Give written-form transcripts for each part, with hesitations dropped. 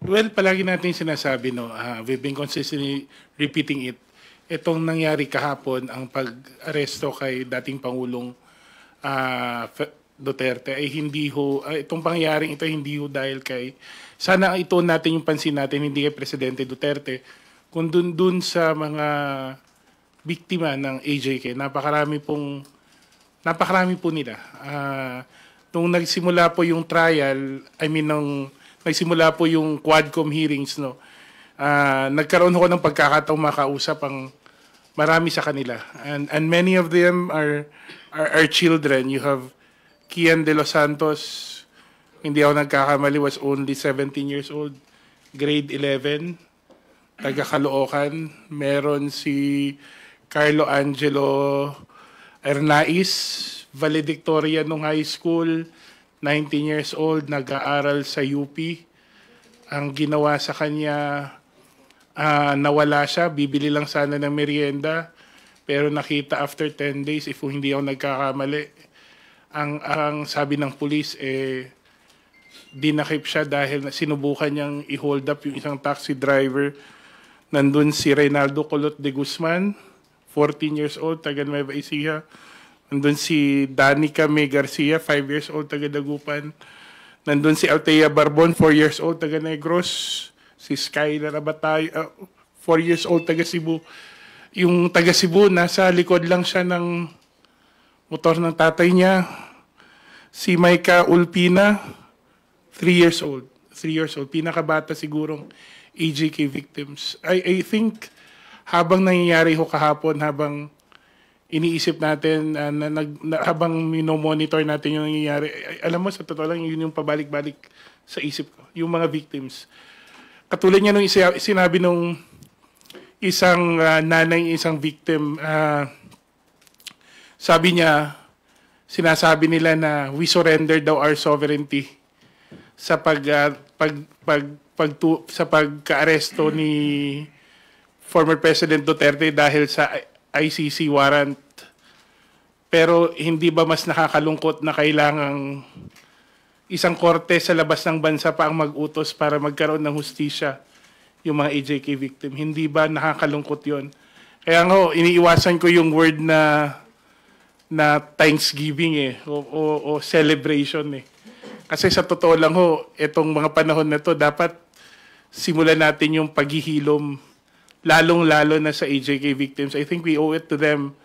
Well, palagi natin sinasabi, no, we've been consistently repeating it. Itong nangyari kahapon, ang pag-aresto kay dating Pangulong Duterte ay hindi ho, itong pangyayaring ito hindi ho dahil kay, sana ito natin yung pansin natin, hindi kay Presidente Duterte, kung dun sa mga biktima ng AJK, napakarami po nila. Nung nagsimula po yung trial, nung nagsimula po yung Quadcom hearings, no, nagkaroon ako ng pagkakataong makausap ang marami sa kanila. And many of them are children. You have Kian de los Santos, hindi ako nagkakamali, was only 17 years old, grade 11, taga Caloocan. Meron si Carlo Angelo Ernais, valedictorian nung high school, 19 years old, nag-aaral sa UP. Ang ginawa sa kanya, nawala siya, bibili lang sana ng merienda, pero nakita after 10 days, if hindi ako nagkakamali, ang sabi ng pulis, dinakip siya dahil sinubukan niyang i-hold up yung isang taxi driver. Nandun si Reynaldo Colot de Guzman, 14 years old, taga Nueva Ecija. Nandun si Danica May Garcia, 5 years old, taga Dagupan. Nandun si Althea Barbon, 4 years old, taga Negros. Si Skylar Abatay, 4 years old, taga Cebu. Yung taga Cebu, nasa likod lang siya ng motor ng tatay niya. Si Maika Ulpina, 3 years old. 3 years old. Pinakabata sigurong AJK victims. I think habang nangyayari ho kahapon, habang iniisip natin, habang minomonitor natin yung nangyayari, alam mo, sa totoo lang, yun yung pabalik-balik sa isip ko. Yung mga victims. Katulad niya nung sinabi nung isang nanay, isang victim, sabi niya, sinasabi nila na we surrender daw our sovereignty sa sa pagka-aresto ni former President Duterte dahil sa ICC warrant. Pero hindi ba mas nakakalungkot na kailangang isang korte sa labas ng bansa pa ang mag-utos para magkaroon ng hustisya yung mga AJK victim? Hindi ba nakakalungkot yon? Kaya nga, iniiwasan ko yung word na Thanksgiving o celebration Kasi sa totoo lang itong mga panahon na to, dapat simulan natin yung paghihilom, lalong-lalo na sa AJK victims. I think we owe it to them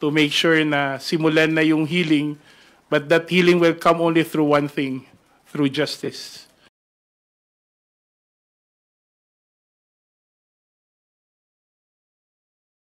to make sure na simulan na yung healing, but that healing will come only through one thing, through justice.